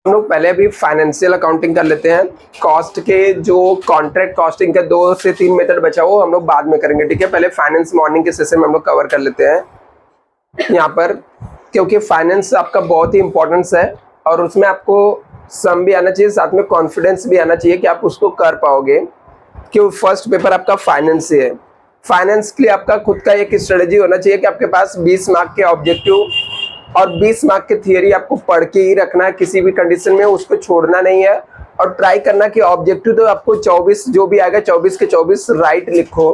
हम लोग पहले अभी फाइनेंशियल अकाउंटिंग कर लेते हैं। कॉस्ट के जो कॉन्ट्रैक्ट कॉस्टिंग के 2 से 3 मेथड बचा वो हम लोग बाद में करेंगे, ठीक है। पहले फाइनेंस मॉर्निंग के सेशन में हम लोग कवर कर लेते हैं यहाँ पर, क्योंकि फाइनेंस आपका बहुत ही इंपॉर्टेंस है और उसमें आपको सम भी आना चाहिए, साथ में कॉन्फिडेंस भी आना चाहिए कि आप उसको कर पाओगे, क्योंकि फर्स्ट पेपर आपका फाइनेंस से है। फाइनेंस के लिए आपका खुद का एक स्ट्रेटजी होना चाहिए कि आपके पास 20 मार्क के ऑब्जेक्टिव और 20 मार्क की थियरी आपको पढ़ के ही रखना है, किसी भी कंडीशन में उसको छोड़ना नहीं है। और ट्राई करना कि ऑब्जेक्टिव तो आपको 24 जो भी आएगा 24 के 24 राइट लिखो,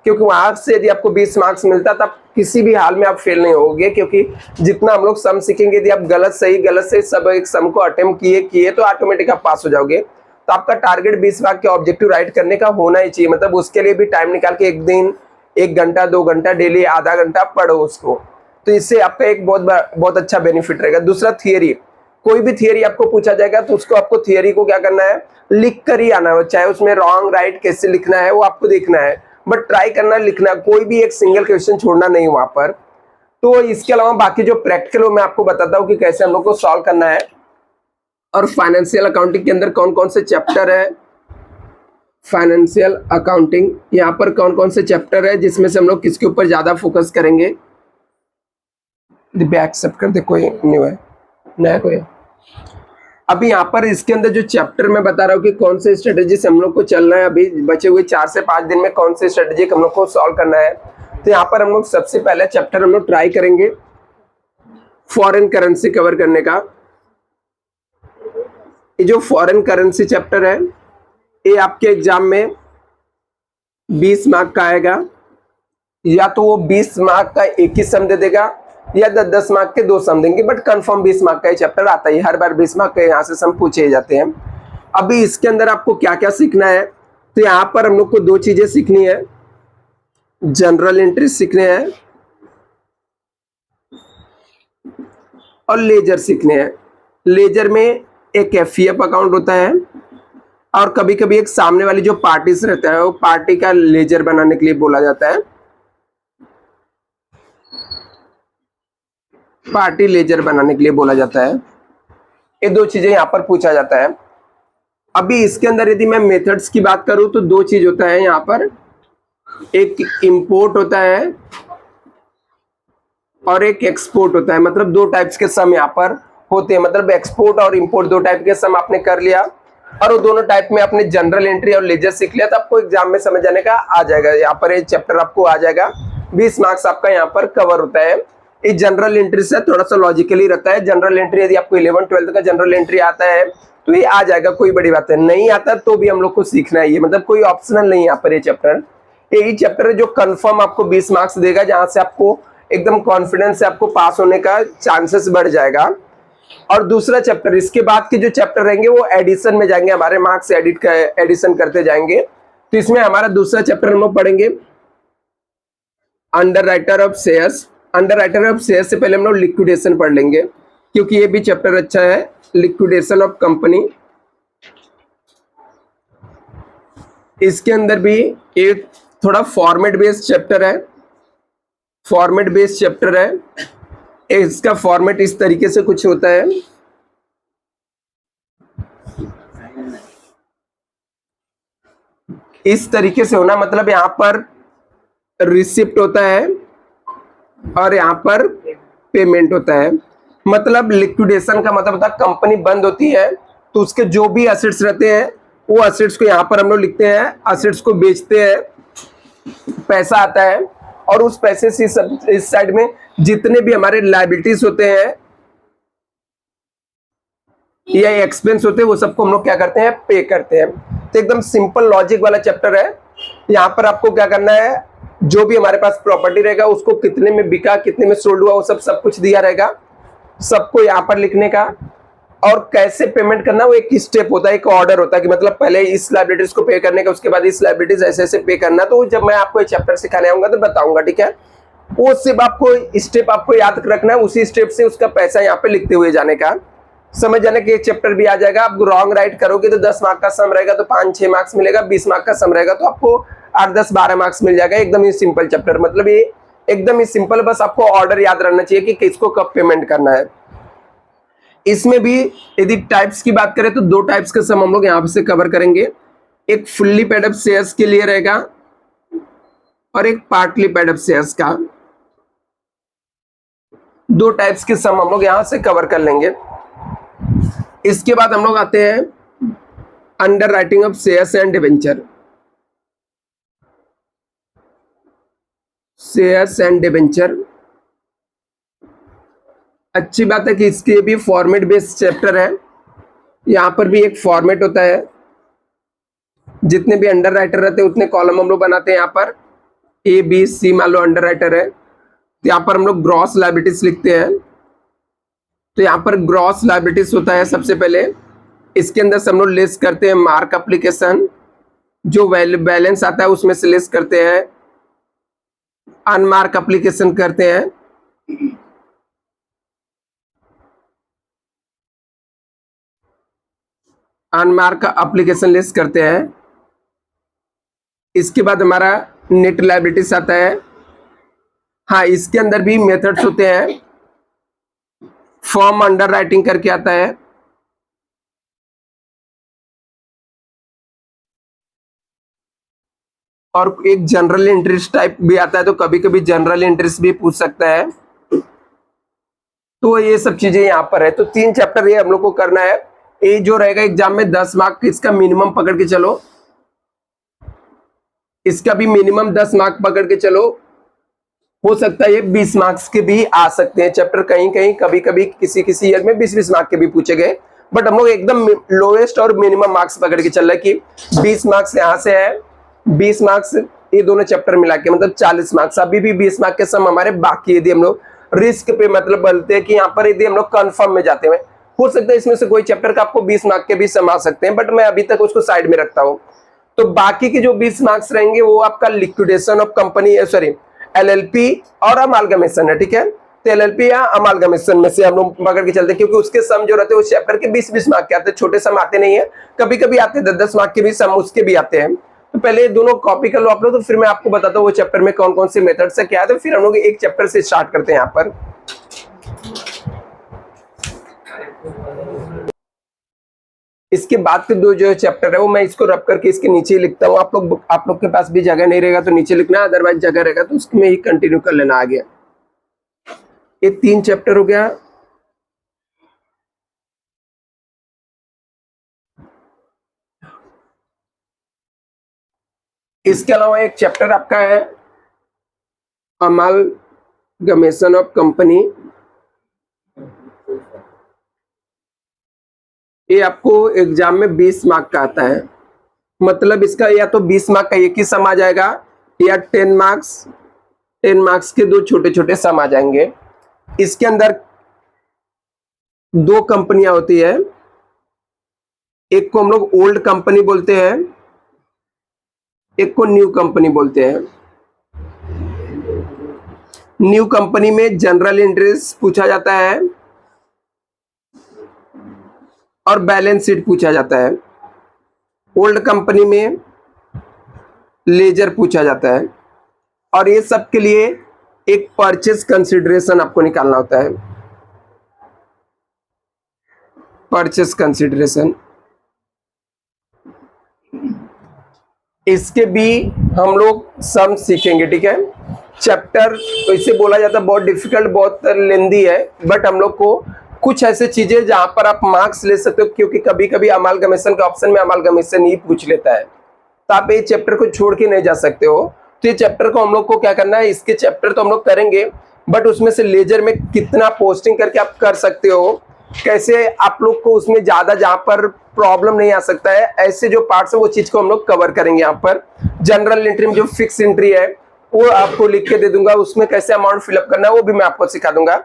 क्योंकि वहां से यदि आपको 20 मार्क्स मिलता तब किसी भी हाल में आप फेल नहीं होगे, क्योंकि जितना हम लोग सम सीखेंगे यदि आप गलत सही सब एक सम को अटेम्प्ट किए तो ऑटोमेटिक आप पास हो जाओगे। तो आपका टारगेट 20 मार्क के ऑब्जेक्टिव राइट करने का होना ही चाहिए, मतलब उसके लिए भी टाइम निकाल के एक दिन 1 घंटा 2 घंटा डेली आधा घंटा पढ़ो उसको, तो इससे आपका एक बहुत अच्छा बेनिफिट रहेगा। दूसरा थियरी, कोई भी थियरी आपको पूछा जाएगा तो उसको आपको थियरी को क्या करना है, लिख कर ही आना है, चाहे उसमें रॉन्ग राइट कैसे लिखना है वो आपको देखना है, बट ट्राई करना लिखना, कोई भी एक सिंगल क्वेश्चन छोड़ना नहीं वहां पर। तो इसके अलावा बाकी जो प्रैक्टिकल हो मैं आपको बताता हूँ कि कैसे हम लोग को सॉल्व करना है और फाइनेंशियल अकाउंटिंग के अंदर कौन कौन से चैप्टर है। फाइनेंशियल अकाउंटिंग यहाँ पर कौन कौन से चैप्टर है जिसमें से हम लोग किसके ऊपर ज्यादा फोकस करेंगे। एक्सेप्ट कर दे, कोई न्यू है नया कोई है। अभी यहाँ पर इसके अंदर जो चैप्टर मैं बता रहा हूँ कि कौन से स्ट्रेटेजी से हम लोग को चलना है, अभी बचे हुए 4 से 5 दिन में कौन से स्ट्रेटेजी हम लोग को सॉल्व करना है। तो यहाँ पर हम लोग सबसे पहले चैप्टर हम लोग ट्राई करेंगे फॉरेन करेंसी कवर करने का। ये जो फॉरेन करेंसी चैप्टर है ये आपके एग्जाम में 20 मार्क का आएगा, या तो वो 20 मार्क का एक ही सम दे देगा या 10 मार्क के 2 सम देंगे, बट कंफर्म 20 मार्क का ये चैप्टर आता है, हर बार 20 मार्क के यहाँ से सम पूछे जाते हैं। अभी इसके अंदर आपको क्या क्या सीखना है, तो यहाँ पर हम लोग को 2 चीजें सीखनी है, जनरल एंट्री सीखने हैं और लेजर सीखने हैं। लेजर में एक एफईएफ अकाउंट होता है और कभी कभी एक सामने वाली जो पार्टीज रहता है वो पार्टी का लेजर बनाने के लिए बोला जाता है, पार्टी लेजर बनाने के लिए बोला जाता है। ये 2 चीजें यहाँ पर पूछा जाता है। अभी इसके अंदर यदि मैं मेथड्स की बात करूं तो 2 चीज होता है यहाँ पर, एक इंपोर्ट होता है और एक एक्सपोर्ट होता है, मतलब 2 टाइप्स के सम यहाँ पर होते हैं, मतलब एक्सपोर्ट और इंपोर्ट 2 टाइप के सम आपने कर लिया और वो दोनों टाइप में आपने जनरल एंट्री और लेजर सीख लिया तो आपको एग्जाम में समझ आने का आ जाएगा। यहाँ पर ये चैप्टर आपको आ जाएगा, 20 मार्क्स आपका यहाँ पर कवर होता है। ये जनरल एंट्री से थोड़ा सा लॉजिकली रहता है। जनरल एंट्री यदि आपको 11-12 का जनरल एंट्री आता है तो ये आ जाएगा, कोई बड़ी बात है। नहीं आता तो भी हम लोग को सीखना है, ये मतलब कोई ऑप्शनल नहीं है यहाँ पर ये चैप्टर। यही चैप्टर है जो कंफर्म आपको 20 मार्क्स देगा, जहां से आपको एकदम कॉन्फिडेंस से आपको पास होने का चांसेस बढ़ जाएगा। और दूसरा चैप्टर, इसके बाद के जो चैप्टर रहेंगे वो एडिशन में जाएंगे, हमारे मार्क्स एडिशन करते जाएंगे। तो इसमें हमारा दूसरा चैप्टर हम लोग पढ़ेंगे under writer of shares. Under writer of shares से पहले हम लोग लिक्विडेशन पढ़ लेंगे, क्योंकि ये भी चैप्टर अच्छा है, लिक्विडेशन ऑफ कंपनी। इसके अंदर भी एक थोड़ा फॉर्मेट बेस्ड चैप्टर है, फॉर्मेट बेस्ड चैप्टर है। इसका फॉर्मेट इस तरीके से कुछ होता है, इस तरीके से होना, मतलब यहाँ पर रिसिप्ट होता है और यहाँ पर पेमेंट होता है। मतलब लिक्विडेशन का मतलब होता है कंपनी बंद होती है तो उसके जो भी एसेट्स रहते हैं वो एसेट्स को यहाँ पर हम लोग लिखते हैं, एसेट्स को बेचते हैं, पैसा आता है और उस पैसे से इस साइड में जितने भी हमारे लायबिलिटीज होते हैं या एक्सपेंस होते हैं वो सबको हम लोग क्या करते हैं, पे करते हैं। तो एकदम सिंपल लॉजिक वाला चैप्टर है। यहाँ पर आपको क्या करना है, जो भी हमारे पास प्रॉपर्टी रहेगा उसको कितने में बिका कितने में सोल्ड हुआ वो सब कुछ दिया रहेगा, सबको यहाँ पर लिखने का। और कैसे पेमेंट करना, वो एक स्टेप होता है, एक ऑर्डर होता है कि मतलब पहले इस लायबिलिटीज को पे करने का, उसके बाद इस लायबिलिटीज ऐसे ऐसे पे करना। तो जब मैं आपको ये चैप्टर सिखाने आऊंगा तो बताऊंगा, ठीक है। वो सिर्फ आपको स्टेप आपको याद रखना है, उसी स्टेप से उसका पैसा यहाँ पे लिखते हुए जाने का, समझ जाने के चैप्टर भी आ जाएगा। आप रॉन्ग राइट करोगे तो 10 मार्क का सम रहेगा तो 5-6 मार्क्स मिलेगा, 20 मार्क का सम रहेगा तो आपको 8-10-12 मार्क्स मिल जाएगा। एकदम ही सिंपल चैप्टर, मतलब ये एकदम ही सिंपल, बस आपको ऑर्डर याद रहना चाहिए कि किसको कब पेमेंट करना है। इसमें भी यदि टाइप्स की बात करें तो दो टाइप्स के सम हम लोग यहां से कवर करेंगे। एक फुल्ली पेड अप शेयर्स के लिए रहेगा और एक पार्टली पेड अप शेयर्स का। दो टाइप्स के सम हम लोग यहां से कवर कर लेंगे। इसके बाद हम लोग आते हैं under writing of shares and debenture. Shares and debenture, अच्छी बात है कि इसके भी फॉर्मेट बेस्ड चैप्टर है। यहां पर भी एक फॉर्मेट होता है, जितने भी अंडर राइटर रहते हैं उतने कॉलम हम लोग बनाते हैं। यहाँ पर ए बी सी मान लो अंडर राइटर है, तो यहाँ पर हम लोग ग्रॉस लायबिलिटीज लिखते हैं। तो यहाँ पर ग्रॉस लायबिलिटीज होता है सबसे पहले, इसके अंदर से हम लोग लिस्ट करते हैं मार्क एप्लीकेशन, जो बैलेंस आता है उसमें से लिस्ट करते हैं, अनमार्क एप्लीकेशन करते हैं, अनमार्क एप्लीकेशन लिस्ट करते हैं। इसके बाद हमारा नेट लायबिलिटीज आता है। हाँ, इसके अंदर भी मेथड्स होते हैं, फॉर्म अंडर राइटिंग करके आता है, और एक जनरल इंटरेस्ट टाइप भी आता है, तो कभी कभी जनरल इंटरेस्ट भी पूछ सकता है। तो ये सब चीजें यहाँ पर है। तो 3 चैप्टर ये हम लोग को करना है। ये जो रहेगा एग्जाम में 10 मार्क इसका मिनिमम पकड़ के चलो, इसका भी मिनिमम 10 मार्क पकड़ के चलो। हो सकता है ये 20 मार्क्स के भी आ सकते हैं चैप्टर, कहीं कहीं कभी कभी किसी किसी ईयर में 20-20 मार्क के भी पूछे गए। बट हम लोग एकदम लोएस्ट और मिनिमम मार्क्स पकड़ के चल रहे कि 20 मार्क्स यहाँ से है, 20 मार्क्स ये दोनों चैप्टर मिला के मतलब 40 मार्क्स। अभी भी 20 मार्क के सम हमारे बाकी, यदि हम लोग रिस्क पे मतलब बोलते हैं कि यहाँ पर यदि हम लोग कंफर्म में जाते हैं, हो सकता है इसमें से कोई चैप्टर का आपको 20 मार्क के भी सम आ सकते हैं, बट मैं अभी तक उसको साइड में रखता हूँ। तो बाकी के जो 20 मार्क्स रहेंगे वो आपका liquidation of company, sorry LLP और अमालगमेशन है, ठीक है। तो एलएलपी या अमालगमेशन में से हम लोग पकड़ के चलते हैं, क्योंकि उसके सम जो रहते हैं उस चैप्टर के 20-20 मार्क के आते हैं, छोटे सम आते नहीं है, कभी कभी आते हैं 10-10 मार्क के भी सम उसके भी आते हैं। तो पहले ये दोनों कॉपी कर लो आप लोग, तो फिर मैं आपको बताता हूँ वो चैप्टर में कौन कौन से मेथड से क्या है। तो फिर हम लोग एक चैप्टर से स्टार्ट करते हैं। यहाँ पर इसके बाद के 2 जो चैप्टर है वो मैं इसको रब करके इसके नीचे ही लिखता हूँ। आप लोग के पास भी जगह नहीं रहेगा तो नीचे लिखना, अदरवाइज जगह रहेगा तो उसमें ही कंटिन्यू कर लेना आगे। ये 3 चैप्टर हो गया। इसके अलावा एक चैप्टर आपका है अमालगमेशन ऑफ कंपनी। ये आपको एग्जाम में 20 मार्क का आता है, मतलब इसका या तो 20 मार्क का एक ही सम आ जाएगा या 10 मार्क्स के 2 छोटे छोटे सम आ जाएंगे। इसके अंदर 2 कंपनियां होती है, एक को हम लोग ओल्ड कंपनी बोलते हैं, एक को न्यू कंपनी बोलते हैं। न्यू कंपनी में जनरल इंटरेस्ट पूछा जाता है और बैलेंस शीट पूछा जाता है। ओल्ड कंपनी में लेजर पूछा जाता है, और ये सब के लिए एक परचेज कंसिडरेशन आपको निकालना होता है। परचेज कंसिडरेशन, इसके भी हम लोग सम सीखेंगे, ठीक है। चैप्टर तो इसे बोला जाता है बहुत डिफिकल्ट, बहुत लेंदी है, बट हम लोग को कुछ ऐसे चीजें जहां पर आप मार्क्स ले सकते हो, क्योंकि कभी कभी अमालगमेशन के ऑप्शन में अमालगमेशन ही पूछ लेता है, तो आप ये चैप्टर को छोड़ के नहीं जा सकते हो। तो ये चैप्टर को हम लोग को क्या करना है, इसके चैप्टर तो हम लोग करेंगे, बट उसमें से लेजर में कितना पोस्टिंग करके आप कर सकते हो, कैसे आप लोग को उसमें ज्यादा जहां पर प्रॉब्लम नहीं आ सकता है, ऐसे जो पार्ट्स है वो चीज को हम लोग कवर करेंगे। यहाँ पर जनरल एंट्री में जो फिक्स एंट्री है वो आपको लिख के दे दूंगा, उसमें कैसे अमाउंट फिलअप करना है वो भी मैं आपको सिखा दूंगा।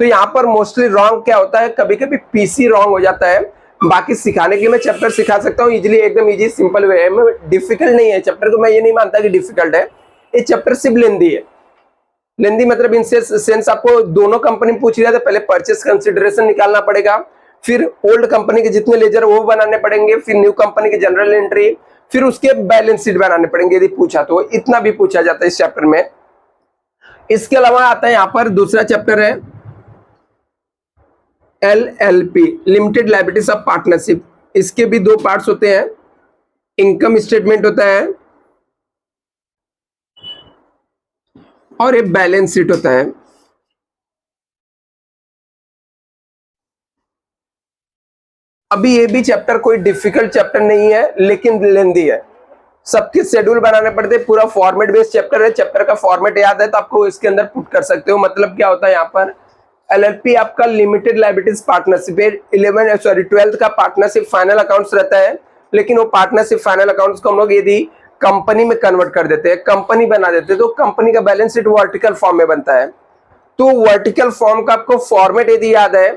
तो यहाँ पर मोस्टली रॉन्ग क्या होता है, कभी कभी पीसी रॉन्ग हो जाता है। बाकी सिखाने के मैं चैप्टर सिखा सकता हूँ इजीली, एकदम इजी सिंपल वे है, डिफिकल्ट नहीं है चैप्टर को, मैं ये नहीं मानता कि डिफिकल्ट है। ये चैप्टर सिर्फ लेंदी है। लेंदी मतलब इन सेंस आपको दोनों कंपनी पूछ रहा था, पहले परचेस कंसिडरेशन निकालना पड़ेगा, फिर ओल्ड कंपनी के जितने लेजर वो बनाने पड़ेंगे, फिर न्यू कंपनी की जनरल एंट्री, फिर उसके बैलेंस शीट बनाने पड़ेंगे यदि पूछा तो। इतना भी पूछा जाता है इस चैप्टर में। इसके अलावा आता है यहाँ पर दूसरा चैप्टर है LLP limited liabilities of partnership, इसके भी दो पार्ट्स होते हैं, इनकम स्टेटमेंट होता है और एक बैलेंस शीट होता है। अभी ये भी चैप्टर कोई डिफिकल्ट चैप्टर नहीं है, लेकिन लेंदी है, सबके शेड्यूल बनाने पड़ते हैं, पूरा फॉर्मेट बेस्ड चैप्टर है। चैप्टर का फॉर्मेट याद है तो आपको इसके अंदर पुट कर सकते हो। मतलब क्या होता है यहाँ पर, LLP आपका लिमिटेड लायबिलिटीज पार्टनरशिप, 12th का पार्टनरशिप फाइनल अकाउंट्स रहता है, लेकिन वो पार्टनरशिप फाइनल अकाउंट्स को हम लोग यदि कंपनी में कन्वर्ट कर देते हैं, कंपनी बना देते हैं, तो कंपनी का बैलेंस शीट वर्टिकल फॉर्म में बनता है। तो वर्टिकल फॉर्म का आपको फॉर्मेट यदि याद है,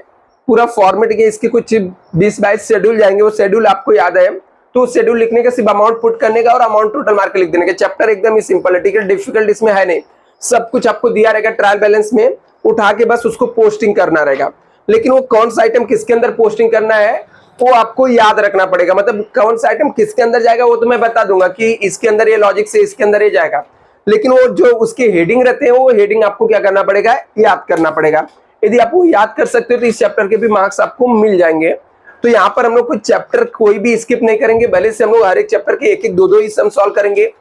पूरा फॉर्मेट के इसके कुछ 20-22 शेड्यूल जाएंगे, वो शेड्यूल आपको याद है तो शेड्यूल लिखने का सिर्फ अमाउंट पुट करने का और अमाउंट टोटल मार्क लिख देने का। चैप्टर एकदम ही सिंपल है, ठीक है, डिफिकल्ट इसमें है नहीं, सब कुछ आपको दिया रहेगा ट्रायल बैलेंस में, उठा के बस उसको पोस्टिंग करना रहेगा। लेकिन वो कौन सा आइटम किसके अंदर पोस्टिंग करना है वो आपको याद रखना पड़ेगा। मतलब कौन सा आइटम किसके अंदर जाएगा वो तो मैं बता दूंगा कि इसके अंदर ये लॉजिक से इसके अंदर ये जाएगा, लेकिन वो जो उसके हेडिंग रहते हैं वो हेडिंग आपको क्या करना पड़ेगा, याद करना पड़ेगा। यदि आप वो याद कर सकते हो तो इस चैप्टर के भी मार्क्स आपको मिल जाएंगे। तो यहाँ पर हम लोग कुछ चैप्टर कोई भी स्किप नहीं करेंगे, भले से हम लोग हर एक चैप्टर के एक एक दो ही सम सॉल्व करेंगे,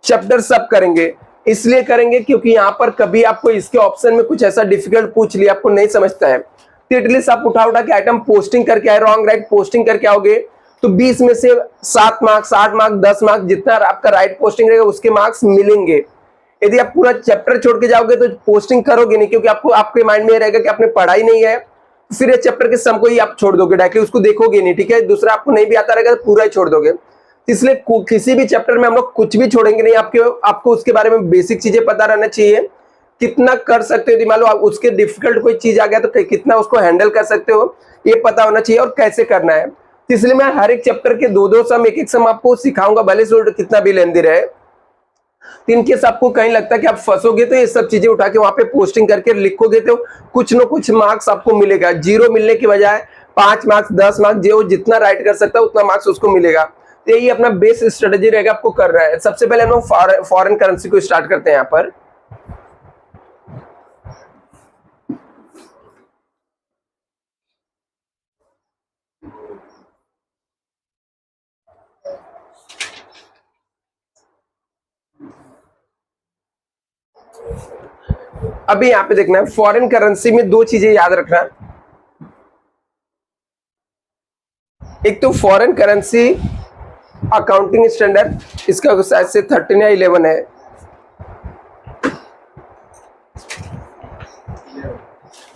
चैप्टर सब करेंगे। इसलिए करेंगे क्योंकि यहाँ पर कभी आपको इसके ऑप्शन में कुछ ऐसा डिफिकल्ट पूछ लिया, आपको नहीं समझता है, तो एटलीस्ट आप उठा के आइटम पोस्टिंग करके आए, रॉन्ग राइट पोस्टिंग करके आओगे तो 20 में से 7 मार्क्स, 8 मार्क्स, 10 मार्क्स, जितना आपका राइट पोस्टिंग रहेगा उसके मार्क्स मिलेंगे। यदि आप पूरा चैप्टर छोड़ के जाओगे तो पोस्टिंग करोगे नहीं, क्योंकि आपको आपके माइंड में रहेगा कि आपने पढ़ाई नहीं है, फिर ये चैप्टर के सम को ही आप छोड़ दोगे, डायरेक्टली उसको देखोगे नहीं, ठीक है। दूसरा आपको नहीं भी आता रहेगा तो पूरा ही छोड़ दोगे। इसलिए किसी भी चैप्टर में हम लोग कुछ भी छोड़ेंगे नहीं, आपको उसके बारे में बेसिक चीजें पता रहना चाहिए, कितना कर सकते हो, यदि मान लो उसके डिफिकल्ट कोई चीज आ गया तो कितना उसको हैंडल कर सकते हो ये पता होना चाहिए और कैसे करना है। इसलिए मैं हर एक चैप्टर के दो सम, एक सम आपको सिखाऊंगा, भले से कितना भी लेंदी रहे। इनकेस आपको कहीं लगता है कि आप फंसोगे तो ये सब चीजें उठा के वहां पे पोस्टिंग करके लिखोगे तो कुछ ना कुछ मार्क्स आपको मिलेगा। 0 मिलने की बजाय 5 मार्क्स, 10 मार्क्स, जो जितना राइट कर सकता है उतना मार्क्स उसको मिलेगा। तो यही अपना बेस स्ट्रेटेजी रहेगा आपको कर रहा है। सबसे पहले हम लोग फॉरेन करेंसी को स्टार्ट करते हैं। यहाँ पर अभी यहाँ पे देखना है, फॉरेन करेंसी में दो चीजें याद रखना। एक तो फॉरेन करेंसी अकाउंटिंग स्टैंडर्ड, इसका शायद से 13 या 11 है,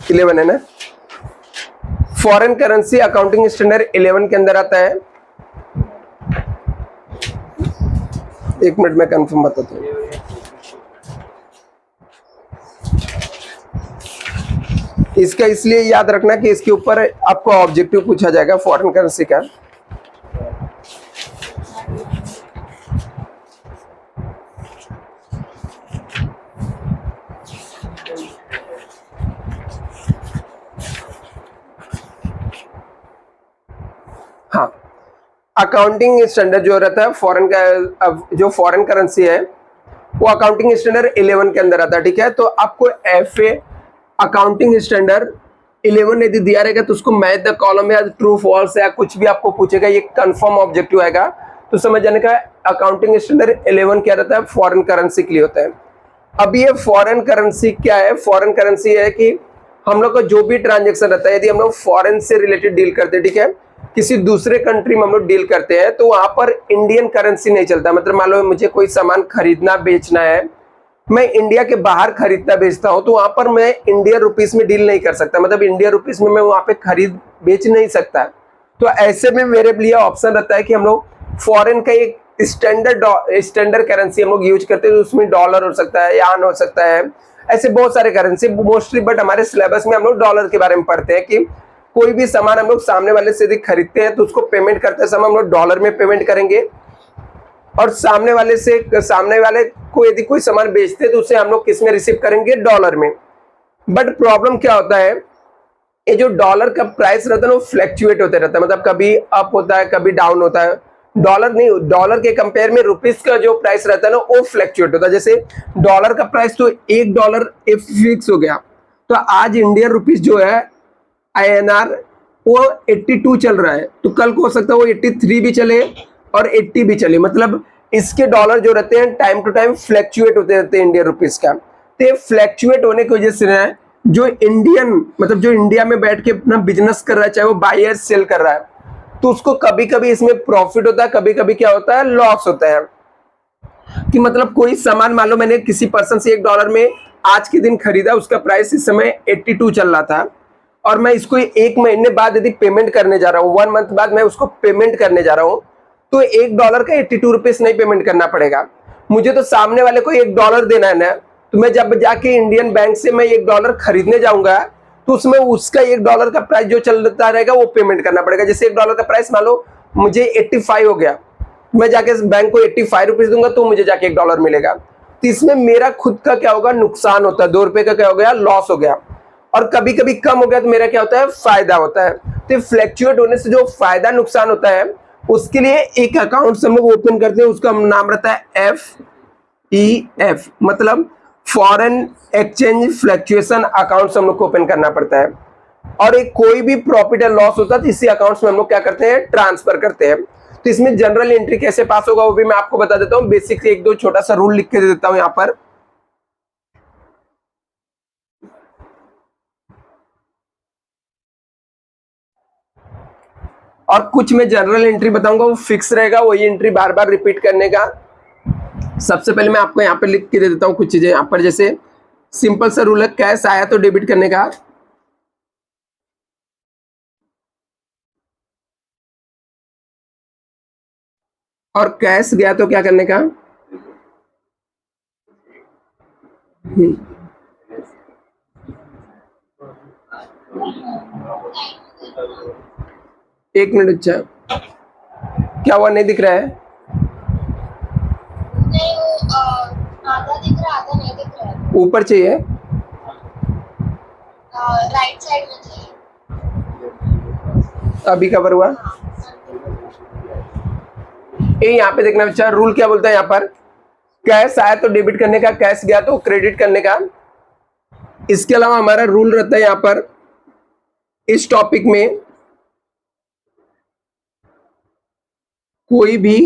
11 है ना। फॉरेन करेंसी अकाउंटिंग स्टैंडर्ड 11 के अंदर आता है। एक मिनट में कंफर्म बताता हूँ। इसका इसलिए याद रखना कि इसके ऊपर आपको ऑब्जेक्टिव पूछा जाएगा फॉरेन करेंसी का। हाँ, अकाउंटिंग स्टैंडर्ड जो रहता है फॉरेन का, जो फॉरेन करेंसी है वो अकाउंटिंग स्टैंडर्ड 11 के अंदर आता है, ठीक है। तो आपको FA अकाउंटिंग स्टैंडर्ड 11 यदि दिया रहेगा तो उसको मैच द कॉलम या ट्रू फॉल्स या कुछ भी आपको पूछेगा, ये कंफर्म ऑब्जेक्टिव आएगा, तो समझ जाने का अकाउंटिंग स्टैंडर्ड 11 क्या रहता है, फॉरेन करेंसी के लिए होता है। अब ये फॉरेन करेंसी क्या है, फॉरेन करेंसी है कि हम लोग का जो भी ट्रांजेक्शन रहता है, यदि हम लोग फॉरेन से रिलेटेड डील करते हैं, ठीक है, किसी दूसरे कंट्री में हम लोग डील करते हैं, तो वहां पर इंडियन करेंसी नहीं चलता। मतलब मान लो मुझे कोई सामान खरीदना बेचना है, मैं इंडिया के बाहर खरीदता बेचता हूं, तो वहां पर मैं इंडियन रुपीस में डील नहीं कर सकता, मतलब इंडियन रुपीस में मैं वहां पे खरीद बेच नहीं सकता। तो ऐसे में मेरे लिए ऑप्शन रहता है कि हम लोग फॉरेन का एक स्टैंडर्ड करेंसी हम लोग यूज करते हैं, उसमें डॉलर हो सकता है, यान हो सकता है, ऐसे बहुत सारे करेंसी मोस्टली, बट हमारे सिलेबस में हम लोग डॉलर के बारे में पढ़ते हैं कि कोई भी सामान हम लोग सामने वाले से यदि खरीदते हैं तो उसको पेमेंट करते समय हम लोग डॉलर में पेमेंट करेंगे, और सामने वाले को यदि कोई सामान बेचते हैं तो उसे हम लोग किस में रिसीव करेंगे, डॉलर में। बट प्रॉब्लम क्या होता है, ये जो डॉलर का प्राइस रहता है ना वो फ्लैक्चुएट होते रहता है, मतलब कभी अप होता है कभी डाउन होता है। डॉलर के कंपेयर में रुपीस का जो प्राइस रहता है ना वो फ्लैक्चुएट होता है। जैसे डॉलर का प्राइस तो $1 फिक्स हो गया, तो आज इंडियन रुपीस जो है INR वो 82 चल रहा है, तो कल को हो सकता है वो 83 भी चले और 80 भी चले। मतलब इसके डॉलर जो रहते हैं टाइम टू टाइम फ्लैक्चुएट होते रहते हैं इंडियन रुपीस का। तो फ्लैक्चुएट होने की वजह से ना जो इंडियन मतलब जो इंडिया में बैठ के अपना बिजनेस कर रहा है, चाहे वो बायर सेल कर रहा है, तो उसको कभी कभी इसमें प्रॉफिट होता है, कभी कभी क्या होता है लॉस होता है। कि मतलब कोई सामान मान लो मैंने किसी पर्सन से $1 में आज के दिन खरीदा, उसका प्राइस इस समय 82 चल रहा था, और मैं इसको 1 महीने बाद यदि पेमेंट करने जा रहा हूँ, 1 मंथ बाद मैं उसको पेमेंट करने जा रहा हूँ, तो $1 का 82 रुपीज नहीं पेमेंट करना पड़ेगा मुझे, तो सामने वाले को $1 देना है ना। तो मैं जब जाके इंडियन बैंक से मैं $1 खरीदने जाऊंगा, तो उसमें उसका $1 का प्राइस जो चलता रहेगा वो पेमेंट करना पड़ेगा। जैसे $1 का प्राइस मान लो मुझे 85 हो गया, मैं जाके बैंक को 85 रुपीज दूंगा तो मुझे जाके $1 मिलेगा। तो इसमें मेरा खुद का क्या होगा नुकसान होता है, ₹2 का क्या हो गया लॉस हो गया। और कभी कभी कम हो गया तो मेरा क्या होता है फायदा होता है। तो फ्लैक्चुएट होने से जो फायदा नुकसान होता है उसके लिए एक अकाउंट हम लोग ओपन करते हैं, उसका नाम रहता है FEF, मतलब फॉरेन एक्सचेंज फ्लैक्चुएशन अकाउंट हम लोग को ओपन करना पड़ता है। और एक कोई भी प्रॉफिट या लॉस होता है तो इसी अकाउंट्स में हम लोग क्या करते हैं ट्रांसफर करते हैं। तो इसमें जनरल एंट्री कैसे पास होगा वो भी मैं आपको बता देता हूं। बेसिक एक दो छोटा सा रूल लिख के दे देता हूं यहां पर। और कुछ मैं जनरल एंट्री बताऊंगा वो फिक्स रहेगा, वही एंट्री बार बार रिपीट करने का। सबसे पहले मैं आपको यहाँ पे लिख के दे देता हूँ कुछ चीजें यहाँ पर। जैसे सिंपल सा रूल है, कैश आया तो डेबिट करने का, और कैश गया तो क्या करने का। एक मिनट, अच्छा क्या हुआ, नहीं दिख रहा है? नहीं, वो आधा दिख रहा आधा नहीं दिख रहा है। ऊपर चाहिए, राइट साइड में चाहिए। अभी कवर हुआ। ये यहाँ पे देखना बच्चा, रूल क्या बोलता है यहाँ पर, कैश आया तो डेबिट करने का, कैश गया तो क्रेडिट करने का। इसके अलावा हमारा रूल रहता है यहाँ पर इस टॉपिक में, कोई भी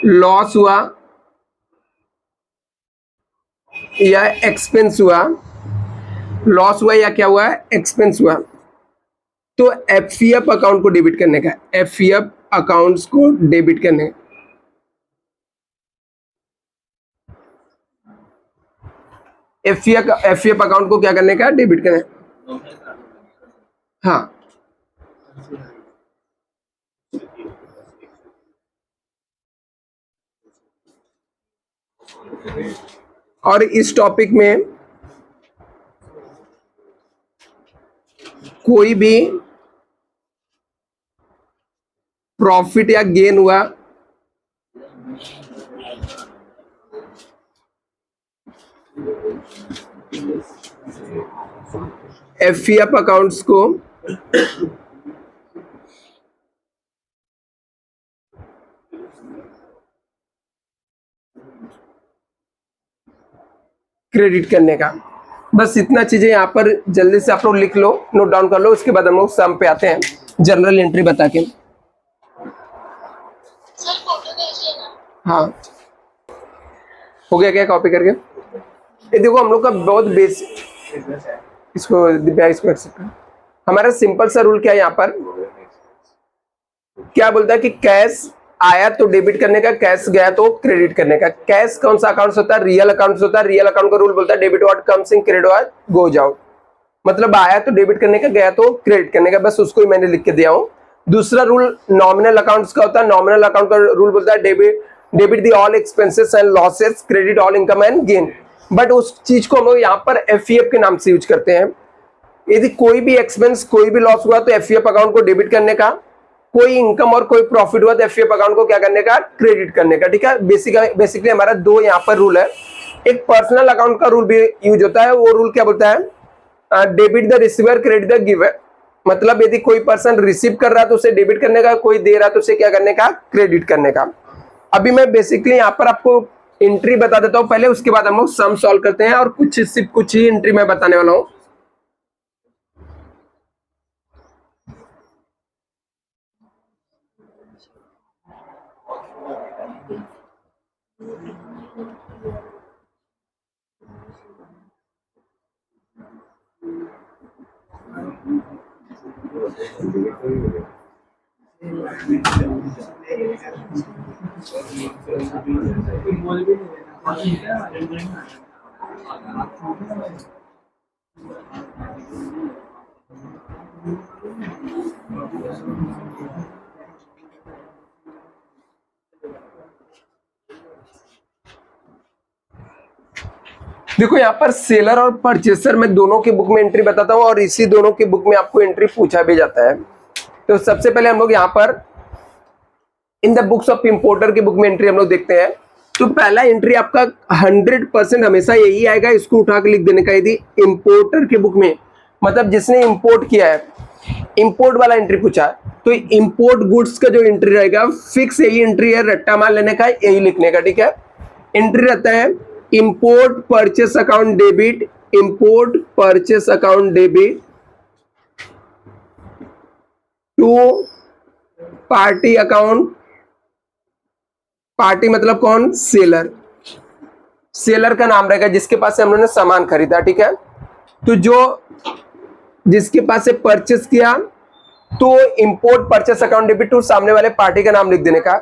लॉस हुआ या एक्सपेंस हुआ, लॉस हुआ या क्या हुआ एक्सपेंस हुआ, तो FEF अकाउंट को डेबिट करने का, FEF अकाउंट्स को डेबिट करने का। FEF अकाउंट को क्या करने का, डेबिट करने का। हाँ, और इस टॉपिक में कोई भी प्रॉफिट या गेन हुआ, FEF अकाउंट्स को क्रेडिट करने का। बस इतना चीजें यहाँ पर जल्दी से आप लोग लिख लो, नोट डाउन कर लो, उसके बाद हम लोग सम पे आते हैं जनरल एंट्री बता के। सर फोटो भेजिए ना। हाँ, हो गया क्या कॉपी करके? ये देखो हम लोग का बहुत बेसिक, इसको दिव्या इसको एक्सेप्ट कर। हमारा सिंपल सा रूल क्या है यहाँ पर, क्या बोलता है कि कैश आया तो डेबिट करने का, कैश गया तो क्रेडिट करने का। कैश कौन सा अकाउंट होता है, रियल अकाउंट होता है। रियल अकाउंट का रूल बोलता है debit what comes in, credit what goes out. मतलब आया तो डेबिट करने का, गया तो क्रेडिट करने का, बस उसको ही मैंने लिख के दिया हूँ। दूसरा रूल नॉमिनल अकाउंट्स का होता है। नॉमिनल अकाउंट का रूल बोलता है debit the all expenses and losses, credit all income and gain. But उस चीज को हम लोग यहाँ पर FEF के नाम से यूज करते हैं। यदि कोई भी एक्सपेंस कोई भी लॉस हुआ तो FEF अकाउंट को डेबिट करने का, कोई इनकम और कोई प्रॉफिट हुआ तो FEF अकाउंट को क्या करने का, क्रेडिट करने का। ठीक है, बेसिकली हमारा दो यहाँ पर रूल है। एक पर्सनल अकाउंट का रूल भी यूज होता है, वो रूल क्या बोलता है, debit the receiver credit the giver. मतलब यदि कोई पर्सन रिसीव कर रहा है तो उसे डेबिट करने का, कोई दे रहा है तो उसे क्या करने का, क्रेडिट करने का। अभी मैं बेसिकली यहाँ पर आपको एंट्री बता देता हूँ पहले, उसके बाद हम लोग सम सॉल्व करते हैं, और कुछ सिर्फ कुछ ही एंट्री मैं बताने वाला हूँ। देखो यहाँ पर सेलर और परचेसर में दोनों की बुक में एंट्री बताता हूँ और इसी दोनों की बुक में आपको एंट्री पूछा भी जाता है। तो सबसे पहले हम लोग यहाँ पर in the books of importer की बुक में एंट्री हम लोग देखते हैं। तो पहला एंट्री आपका 100% हमेशा यही आएगा, इसको उठा के लिख देने का। यदि इंपोर्टर की बुक में मतलब जिसने इंपोर्ट किया है, इंपोर्ट वाला एंट्री पूछा, तो इंपोर्ट गुड्स का जो एंट्री रहेगा फिक्स यही एंट्री है, रट्टा मार लेने का, यही लिखने का, ठीक है। एंट्री रहता है import purchase account debit, import purchase account debit to party account. Party मतलब कौन? सेलर। सेलर का नाम रहेगा जिसके पास से हम लोगों ने सामान खरीदा, ठीक है। तो जो जिसके पास से परचेस किया, तो import purchase account debit to सामने वाले पार्टी का नाम लिख देने का।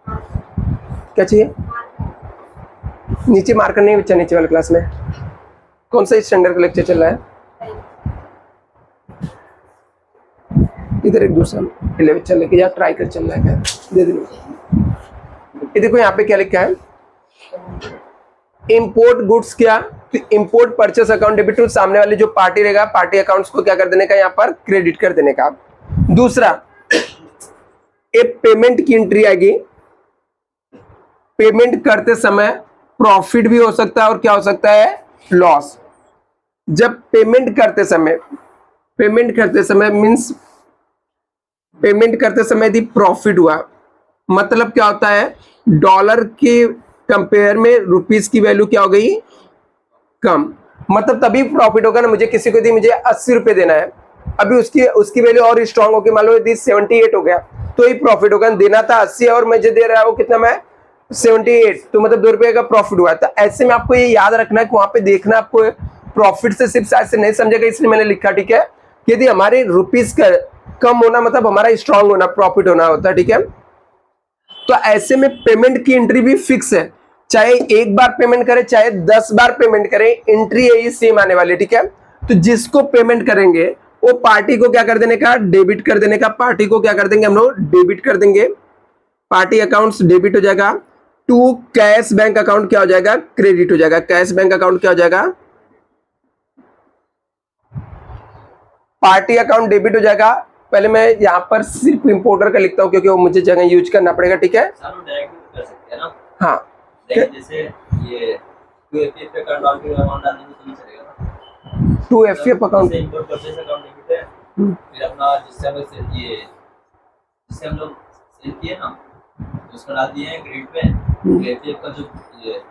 क्या चाहिए? नीचे मार्कर नहीं बच्चा, नीचे वाले क्लास में कौन सा स्टैंडर्ड का लेक्चर चल रहा है? इधर एक दूसरा 11 चल लेके जा, ट्राई कर चल रहा है क्या? दे दे। ये देखो यहाँ पे क्या लिखा है, इंपोर्ट गुड्स किया, तो import purchase account debit to सामने वाले जो पार्टी रहेगा, पार्टी अकाउंट्स को क्या कर देने का, यहाँ पर क्रेडिट कर देने का। दूसरा, एक पेमेंट की एंट्री आएगी। पेमेंट करते समय प्रॉफिट भी हो सकता है और क्या हो सकता है, लॉस। जब पेमेंट करते समय मींस पेमेंट करते समय यदि प्रॉफिट हुआ, मतलब क्या होता है, डॉलर के कंपेयर में रुपीस की वैल्यू क्या हो गई, कम, मतलब तभी प्रॉफिट होगा ना। मुझे किसी को यदि मुझे 80 रुपए देना है, अभी उसकी वैल्यू और स्ट्रांग होगी, मान लो यदि 78 हो गया, तो ही प्रॉफिट होगा। देना था 80 और मुझे दे रहा है वो कितना, मैं 78, तो मतलब 2 रुपए का प्रॉफिट हुआ। तो ऐसे में आपको ये याद रखना है कि वहां पे देखना, आपको प्रॉफिट से सिर्फ शायद से नहीं समझेगा, इसलिए मैंने लिखा, ठीक है। यदि हमारे रुपीस का कम होना मतलब हमारा स्ट्रांग होना, प्रॉफिट होना होता है, ठीक है। तो ऐसे में पेमेंट की एंट्री भी फिक्स है, चाहे एक बार पेमेंट करे चाहे 10 बार पेमेंट करे, एंट्री यही सेम आने वाली, ठीक है। तो जिसको पेमेंट करेंगे वो पार्टी को क्या कर देने का, डेबिट कर देने का। पार्टी को क्या कर देंगे हम लोग, डेबिट कर देंगे। पार्टी अकाउंट्स डेबिट हो जाएगा, टू कैश बैंक अकाउंट क्या हो जाएगा, क्रेडिट हो जाएगा। कैश बैंक अकाउंट क्या हो जाएगा, पार्टी अकाउंट डेबिट हो जाएगा। पहले मैं यहाँ पर सिर्फ इंपोर्टर का लिखता हूँ क्योंकि वो मुझे जगह यूज करना पड़ेगा, ठीक है। कर सकते हैं ना, हाँ, जैसे ये 2FF अकाउंट डाल के अमाउंट डालने में तो नहीं चलेगा। 2FF account, import purchase account debit है, फिर अपना जिससे हम लोग सेल किए ना, उसको डाल दिए हैं क्रेडिट पे। 2FF का जो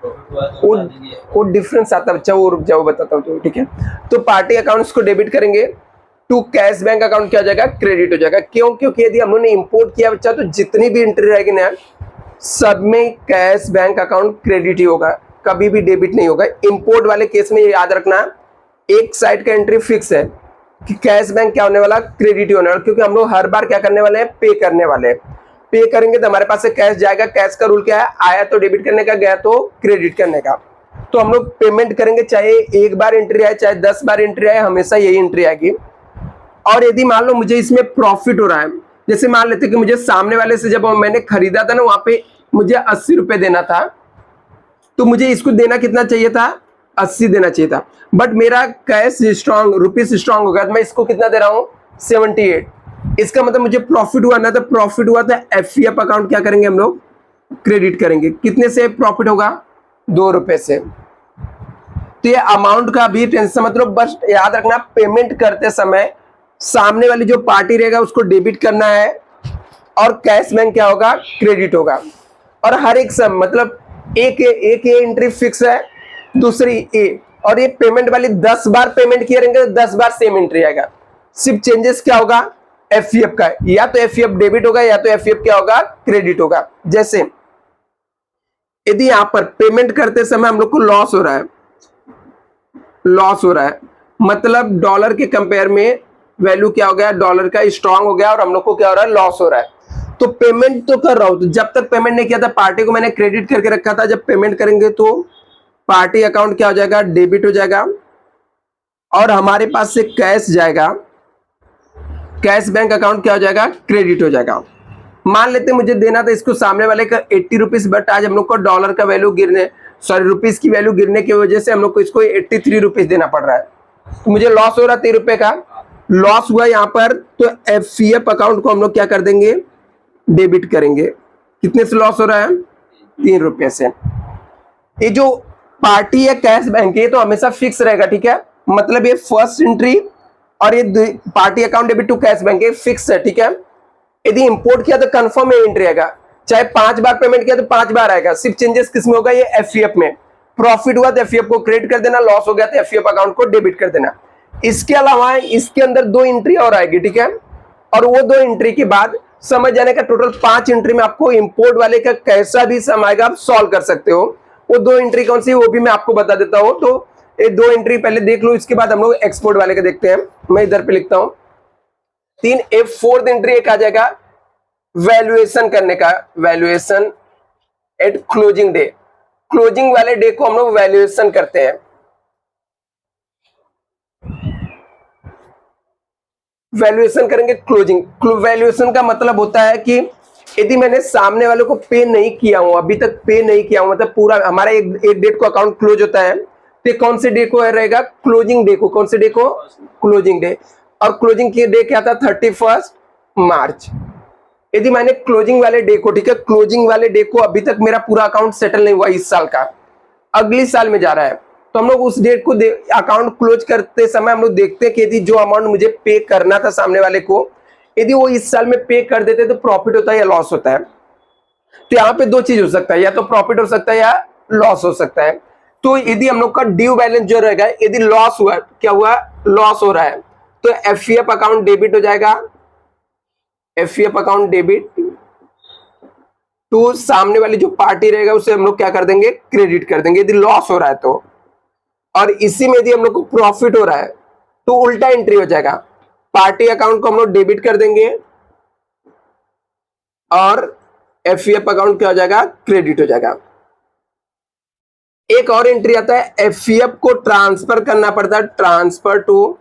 प्रॉफिट हुआ तो डाल देंगे। वो डिफरेंस आता है बच्चा, वो रुक जाओ बताता हूँ तो, ठीक है। तो पार्टी अकाउंट्स को डेबिट करेंगे, टू कैश बैंक अकाउंट क्या हो जाएगा, क्रेडिट हो जाएगा। क्यों? क्योंकि यदि हम लोगों ने इंपोर्ट किया बच्चा, तो जितनी भी एंट्री रहेगी ना, सब में कैश बैंक अकाउंट क्रेडिट ही होगा, कभी भी डेबिट नहीं होगा। इंपोर्ट वाले केस में ये याद रखना, एक साइड का एंट्री फिक्स है कि कैश बैंक क्या होने वाला, क्रेडिट ही होने वाला, क्योंकि हम लोग हर बार क्या करने वाले हैं, पे करने वाले हैं। पे करेंगे तो हमारे पास से कैश जाएगा। कैश का रूल क्या है, आया तो डेबिट करने का, गया तो क्रेडिट करने का। तो हम लोग पेमेंट करेंगे, चाहे एक बार एंट्री आए चाहे 10 बार एंट्री आए, हमेशा यही एंट्री आएगी। और यदि मान लो मुझे इसमें प्रॉफिट हो रहा है, जैसे मान लेते कि मुझे सामने वाले से जब मैंने खरीदा था ना, वहां पे मुझे 80 रुपए देना था, तो मुझे इसको देना कितना चाहिए था, 80 देना चाहिए था। बट मेरा कैश स्ट्रांग, रुपीस स्ट्रांग हो गया, तो मैं इसको कितना दे रहा हूँ, 78। इसका मतलब मुझे प्रॉफिट हुआ ना, तो प्रॉफिट हुआ तो FF अकाउंट क्या करेंगे हम लोग, क्रेडिट करेंगे। कितने से प्रॉफिट होगा, 2 रुपए से। तो ये अमाउंट का भी टेंशन मतलब, बस याद रखना, पेमेंट करते समय सामने वाली जो पार्टी रहेगा उसको डेबिट करना है, और कैश बैंक क्या होगा, क्रेडिट होगा। और हर एक सम मतलब एक ये एंट्री फिक्स है, दूसरी ए, और ये पेमेंट वाली 10 बार पेमेंट किए रहेंगे तो 10 बार सेम एंट्री आएगा। सिर्फ चेंजेस क्या होगा, एफईएफ का, या तो एफईएफ डेबिट होगा या तो एफईएफ क्या होगा, क्रेडिट होगा। जैसे यदि यहां पर पेमेंट करते समय हम लोग को लॉस हो रहा है, मतलब डॉलर के कंपेयर में वैल्यू क्या हो गया, डॉलर का स्ट्रांग हो गया और हम लोग को क्या हो रहा है, लॉस हो रहा है। तो पेमेंट तो कर रहा हूं, तो जब तक पेमेंट नहीं किया था पार्टी को मैंने क्रेडिट करके रखा था, जब पेमेंट करेंगे तो पार्टी अकाउंट क्या हो जाएगा, डेबिट हो जाएगा और हमारे पास से कैश जाएगा, कैश बैंक अकाउंट क्या हो जाएगा, क्रेडिट हो जाएगा। मान लेते मुझे देना था इसको सामने वाले का 80 रुपीज, बट आज हम लोग को डॉलर का वैल्यू गिरने, रुपीज की वैल्यू गिरने की वजह से हम लोग को इसको 83 रुपीज देना पड़ रहा है। तो मुझे लॉस हो रहा है 3 रुपए का, लॉस हुआ यहाँ पर, तो एफईएफ अकाउंट को हम लोग क्या कर देंगे, डेबिट करेंगे। कितने से लॉस हो रहा है, 3 रुपए से। ये जो पार्टी है कैश बैंक, ये तो हमेशा फिक्स रहेगा, ठीक है, मतलब ये फर्स्ट एंट्री और ये party account debit to cash bank ये फिक्स है, ठीक है। यदि इंपोर्ट किया तो कंफर्म एंट्री आएगा, चाहे 5 बार पेमेंट किया तो 5 बार आएगा, सिर्फ चेंजेस किसमें होगा, ये एफईएफ में। प्रॉफिट हुआ तो एफईएफ को क्रेडिट कर देना, लॉस हो गया तो एफईएफ अकाउंट को डेबिट कर देना। इसके अलावा इसके अंदर 2 एंट्री और आएगी, ठीक है, और वो 2 एंट्री के बाद समझ जाने का टोटल 5 एंट्री में आपको इंपोर्ट वाले का कैसा भी सम आएगा आप सॉल्व कर सकते हो। वो 2 एंट्री कौन सी, वो भी मैं आपको बता देता हूं। तो ये 2 एंट्री पहले देख लो, इसके बाद हम लोग एक्सपोर्ट वाले का देखते हैं। मैं इधर पे लिखता हूं 3, फोर्थ एंट्री एक आ जाएगा वैल्यूएशन करने का, valuation at closing day. Closing वाले डे को हम लोग वैल्यूएशन करते हैं। वैल्यूएशन करेंगे क्लोजिंग। वैल्यूएशन का मतलब होता है कि यदि मैंने सामने वाले को पे नहीं किया हूं, अभी तक पे नहीं किया हूं, मतलब पूरा हमारा एक डेट को अकाउंट क्लोज होता है, तो कौन से डे को रहेगा, क्लोजिंग डे को। कौन से डे को, क्लोजिंग डे। और क्लोजिंग की डे क्या था, 31 मार्च। यदि मैंने क्लोजिंग वाले डे को, ठीक है, क्लोजिंग वाले डे को अभी तक मेरा पूरा अकाउंट सेटल नहीं हुआ इस साल का, अगली साल में जा रहा है, तो हम लोग उस डेट को अकाउंट क्लोज करते समय हम लोग देखते हैं कि यदि जो अमाउंट मुझे पे करना था सामने वाले को, यदि वो इस साल में पे कर देते तो प्रॉफिट होता है या लॉस होता है। तो यहाँ पे 2 चीज हो सकता है, या तो प्रॉफिट हो सकता है या लॉस हो सकता है। तो यदि हम लोग का ड्यू बैलेंस जो रहेगा, यदि लॉस हुआ, क्या हुआ, लॉस हो रहा है, तो एफईएफ अकाउंट डेबिट हो जाएगा, एफईएफ अकाउंट डेबिट टू सामने वाली जो पार्टी रहेगा उसे हम लोग क्या कर देंगे, क्रेडिट कर देंगे, यदि लॉस हो रहा है तो। और इसी में यदि हम लोग को प्रॉफिट हो रहा है तो उल्टा एंट्री हो जाएगा, पार्टी अकाउंट को हम लोग डेबिट कर देंगे और एफईएफ अकाउंट क्या हो जाएगा, क्रेडिट हो जाएगा। एक और एंट्री आता है, एफईएफ को ट्रांसफर करना पड़ता है, transfer to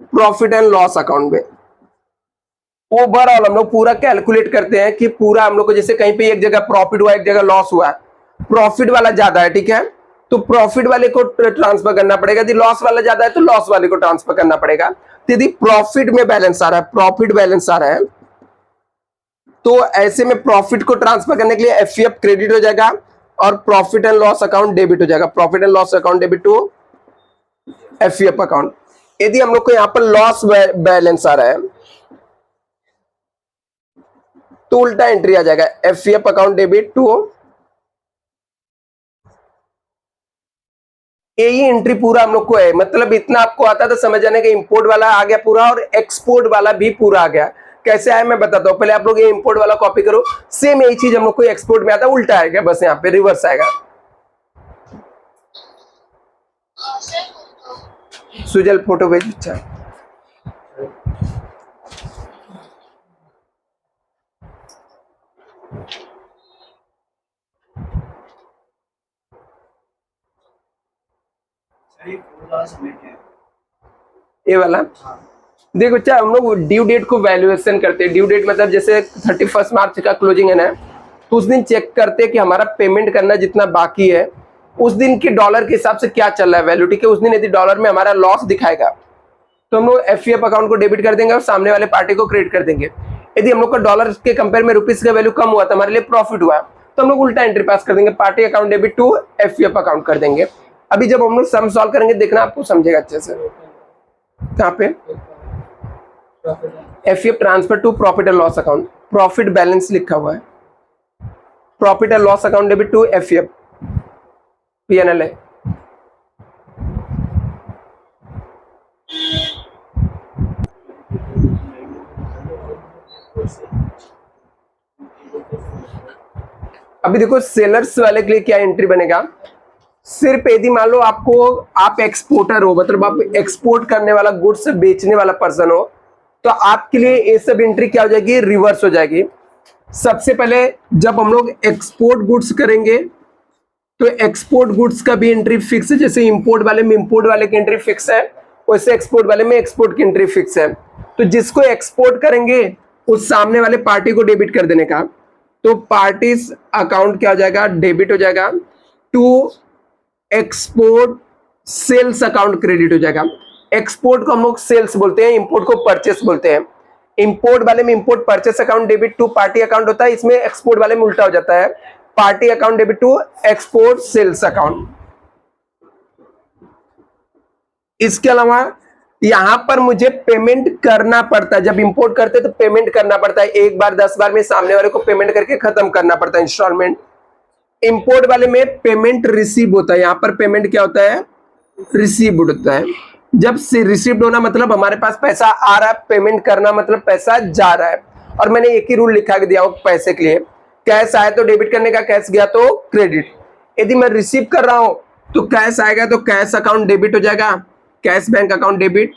profit and loss account में। ओवरऑल हम लोग पूरा कैलकुलेट करते हैं कि पूरा हम लोग को, जैसे कहीं पे एक जगह प्रॉफिट हुआ एक जगह लॉस हुआ, प्रॉफिट वाला ज्यादा है, ठीक है, तो प्रॉफिट वाले को ट्रांसफर करना पड़ेगा, यदि लॉस वाला ज्यादा है तो लॉस वाले को ट्रांसफर करना पड़ेगा। तो यदि प्रॉफिट में बैलेंस आ रहा है, प्रॉफिट बैलेंस आ रहा है, तो ऐसे में प्रॉफिट को ट्रांसफर करने के लिए एफईएफ क्रेडिट हो जाएगा और profit and loss account debit हो जाएगा, profit and loss account debit to FEF account. यदि हम लोग को यहाँ पर लॉस बैलेंस आ रहा है तो उल्टा एंट्री आ जाएगा, एफईएफ अकाउंट डेबिट टू, यही एंट्री पूरा हम लोग को है। मतलब इतना आपको आता था समझ जाने का, इंपोर्ट वाला आ गया पूरा और एक्सपोर्ट वाला भी पूरा आ गया। कैसे आया मैं बताता हूं, पहले आप लोग ये इंपोर्ट वाला कॉपी करो, सेम यही चीज हम लोग को एक्सपोर्ट में आता है, उल्टा आएगा, बस यहाँ पे रिवर्स आएगा। सुजल फोटो भेज, अच्छा ये वाला देखो। अच्छा, हम लोग ड्यू डेट को वैल्यूएशन करते हैं। ड्यू डेट मतलब जैसे 31 मार्च का क्लोजिंग है ना, तो उस दिन चेक करते हैं कि हमारा पेमेंट करना जितना बाकी है उस दिन के डॉलर के हिसाब से क्या चल रहा है वैल्यू, ठीक है। उस दिन यदि डॉलर में हमारा लॉस दिखाएगा तो हम लोग एफईएफ अकाउंट को डेबिट कर देंगे और सामने वाले पार्टी को क्रेडिट कर देंगे। यदि हम लोग का डॉलर के कंपेयर में रुपीस का वैल्यू कम हुआ तो हमारे लिए प्रॉफिट हुआ, तो हम लोग उल्टा एंट्री पास कर देंगे, party account debit to FEF account कर देंगे। अभी जब हम लोग सम सॉल्व करेंगे देखना आपको समझेगा अच्छे से। कहाँ पे FEF transfer to profit and loss account, profit balance लिखा हुआ है, profit and loss account debit to FEF PNL है। अभी देखो सेलर्स वाले के लिए क्या एंट्री बनेगा, सिर्फ यदि मान लो आपको, आप एक्सपोर्टर हो, मतलब आप एक्सपोर्ट करने वाला, गुड्स बेचने वाला पर्सन हो, तो आपके लिए ये सब एंट्री क्या हो जाएगी, रिवर्स हो जाएगी। सबसे पहले जब हम लोग एक्सपोर्ट गुड्स करेंगे तो एक्सपोर्ट गुड्स का भी एंट्री फिक्स है, जैसे इंपोर्ट वाले में इंपोर्ट वाले की एंट्री फिक्स है, वैसे एक्सपोर्ट वाले में एक्सपोर्ट की एंट्री फिक्स है। तो जिसको एक्सपोर्ट करेंगे उस सामने वाले पार्टी को डेबिट कर देने का, तो पार्टीज अकाउंट क्या हो जाएगा, डेबिट हो जाएगा, to export sales account credit हो जाएगा। एक्सपोर्ट को हम लोग सेल्स बोलते हैं, इंपोर्ट को परचेस बोलते हैं। इंपोर्ट वाले में import purchase account debit to party account होता है, इसमें एक्सपोर्ट वाले में उल्टा हो जाता है, party account debit to export sales account. इसके अलावा यहां पर मुझे पेमेंट करना पड़ता है, जब इंपोर्ट करते तो पेमेंट करना पड़ता है, एक बार 10 बार में सामने वाले को पेमेंट करके खत्म करना पड़ता है, इंस्टॉलमेंट। इंपोर्ट वाले में पेमेंट रिसीव होता है, यहां पर पेमेंट क्या होता है, रिसीव होता है। जब से रिसीव्ड होना मतलब हमारे पास पैसा आ रहा है, पेमेंट करना मतलब पैसा जा रहा है। और मैंने एक ही रूल लिखा के दिया हो पैसे के लिए, कैश आया तो डेबिट करने का, कैश गया तो क्रेडिट। यदि मैं रिसीव कर रहा हूं तो कैश आएगा तो कैश अकाउंट डेबिट हो जाएगा, कैश बैंक अकाउंट डेबिट।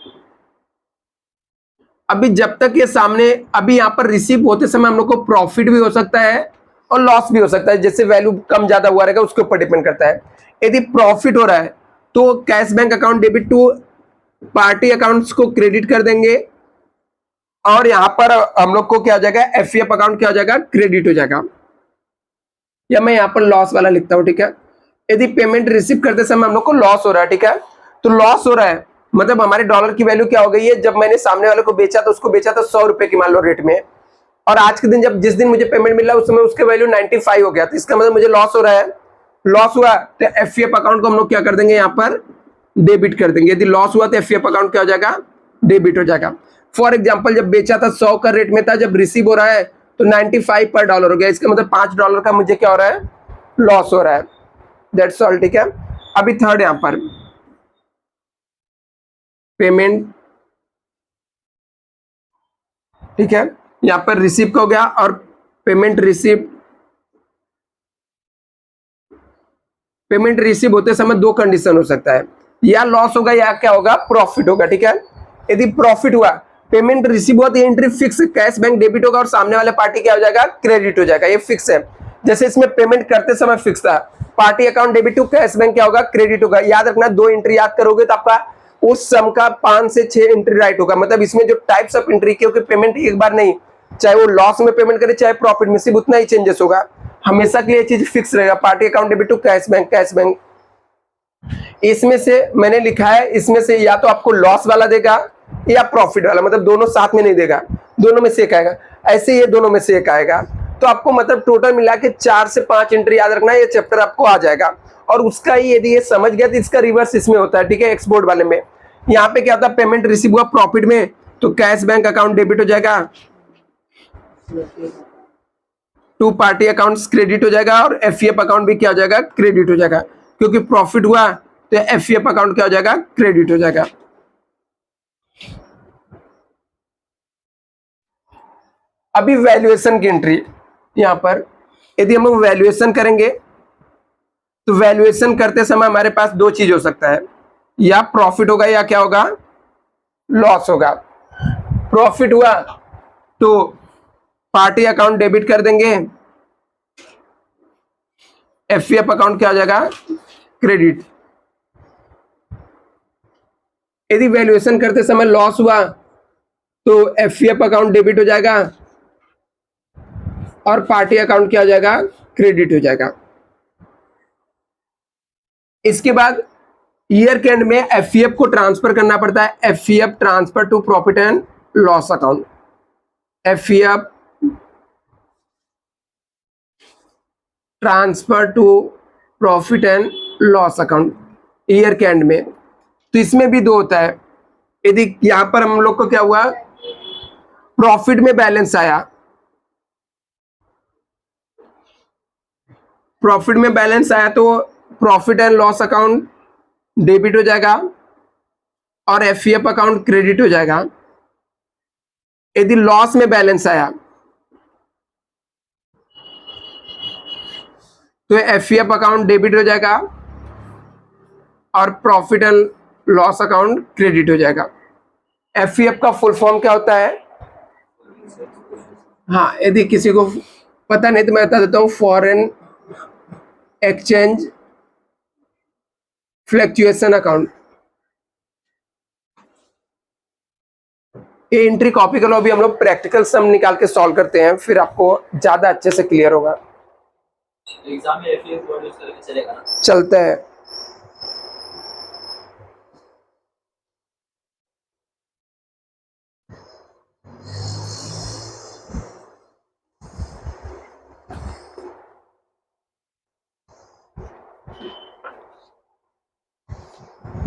अभी जब तक ये सामने, अभी यहां पर रिसीव होते समय हम लोग को प्रॉफिट भी हो सकता है और लॉस भी हो सकता है, जैसे वैल्यू कम ज्यादा हुआ रहेगा उसके ऊपर डिपेंड करता है। यदि प्रॉफिट हो रहा है तो cash bank account debit to party accounts को क्रेडिट कर देंगे, और यहां पर हम लोग को क्या हो जाएगा, एफईएफ अकाउंट क्या हो जाएगा, क्रेडिट हो जाएगा। या मैं यहां पर लॉस वाला लिखता हूं, ठीक है। यदि पेमेंट रिसीव करते समय हम लोग को लॉस हो रहा है, ठीक है, तो लॉस हो रहा है मतलब हमारे डॉलर की वैल्यू क्या हो गई है, जब मैंने सामने वाले को बेचा तो उसको बेचा था 100 रुपए की मान लो रेट में, और आज के दिन जब जिस दिन मुझे पेमेंट मिला उस समय उसके वैल्यू 95 हो गया, तो इसका मतलब मुझे लॉस हो रहा है। लॉस हुआ तो एफईएफ अकाउंट को हम लोग क्या कर देंगे, यहाँ पर डेबिट कर देंगे। यदि लॉस हुआ तो एफईएफ अकाउंट क्या हो जाएगा, डेबिट हो जाएगा। फॉर एग्जांपल जब बेचा था 100 का रेट में था, जब रिसीव हो रहा है तो 95 पर डॉलर हो गया, इसका मतलब $5 का मुझे क्या हो रहा है, लॉस हो रहा है। दैट्स ऑल, ठीक है। अभी थर्ड यहां पर पेमेंट, ठीक है, यहां पर रिसीव का हो गया, और पेमेंट रिसीव, पेमेंट रिसीव होते समय दो कंडीशन हो सकता है, या लॉस होगा या क्या होगा, प्रॉफिट होगा, ठीक है। यदि प्रॉफिट हुआ, पेमेंट रिसीव हुआ तो entry fix, cash bank debit होगा और सामने वाले पार्टी क्या हो जाएगा, क्रेडिट हो जाएगा, ये फिक्स है। जैसे इसमें पेमेंट करते समय फिक्स था, party account debit to cash bank क्या होगा, क्रेडिट होगा। याद रखना, दो एंट्री याद करोगे तो आपका उस सम का 5 से 6 एंट्री राइट होगा। मतलब इसमें जो टाइप्स ऑफ एंट्री, क्योंकि पेमेंट एक बार नहीं, चाहे वो लॉस में पेमेंट करे चाहे प्रॉफिट में, सिर्फ उतना ही चेंजेस होगा, हमेशा के लिए चीज फिक्स रहेगा, party account debit to cash bank, cash bank. इसमें से मैंने लिखा है, इसमें से या तो आपको लॉस वाला देगा या प्रॉफिट वाला, मतलब दोनों साथ में नहीं देगा, दोनों में से एक आएगा। ऐसे ये दोनों में से एक आएगा, तो आपको मतलब टोटल मिला के 4 से 5 एंट्री याद रखना है, ये चैप्टर आपको आ जाएगा। और उसका ही यदि ये समझ गया तो इसका रिवर्स इसमें होता है, ठीक है। एक्सपोर्ट वाले में यहाँ पे क्या होता है, पेमेंट रिसीव हुआ प्रॉफिट में तो कैश बैंक अकाउंट डेबिट हो जाएगा, टू पार्टी अकाउंट्स क्रेडिट हो जाएगा, और एफईएफ अकाउंट भी क्या हो जाएगा, क्रेडिट हो जाएगा, क्योंकि प्रॉफिट हुआ तो एफईएफ अकाउंट क्या हो जाएगा, क्रेडिट हो जाएगा। अभी वैल्यूएशन की एंट्री, यहां पर यदि हम लोग वैल्यूएशन करेंगे तो वैल्यूएशन करते समय हमारे पास दो चीज हो सकता है, या प्रॉफिट होगा या क्या होगा, लॉस होगा। प्रॉफिट हुआ तो पार्टी अकाउंट डेबिट कर देंगे, एफईएफ अकाउंट क्या हो जाएगा, क्रेडिट। यदि वैल्यूएशन करते समय लॉस हुआ तो एफईएफ अकाउंट डेबिट हो जाएगा और पार्टी अकाउंट क्या हो जाएगा, क्रेडिट हो जाएगा। इसके बाद ईयर के एंड में एफईएफ को ट्रांसफर करना पड़ता है, FEF transfer to profit and loss account, FEF transfer to profit and loss account year के एंड में। तो इसमें भी दो होता है। यदि यहां पर हम लोग को क्या हुआ, प्रॉफिट में बैलेंस आया, प्रॉफिट में बैलेंस आया तो profit and loss account debit हो जाएगा और एफईएफ अकाउंट क्रेडिट हो जाएगा। यदि लॉस में बैलेंस आया तो एफईएफ अकाउंट डेबिट हो जाएगा और profit and loss account credit हो जाएगा। एफईएफ का फुल फॉर्म क्या होता है? हाँ, यदि किसी को पता नहीं तो मैं बता देता हूँ, फॉरेन एक्सचेंज फ्लक्चुएशन अकाउंट। ये एंट्री कॉपी कर लो, अभी हम लोग प्रैक्टिकल सम निकाल के सॉल्व करते हैं, फिर आपको ज्यादा अच्छे से क्लियर होगा। एग्जाम में एफईएफ वर्ड यूज करके चलेगा ना? चलता है।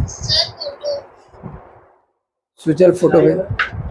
सर फोटो सुजल फोटो में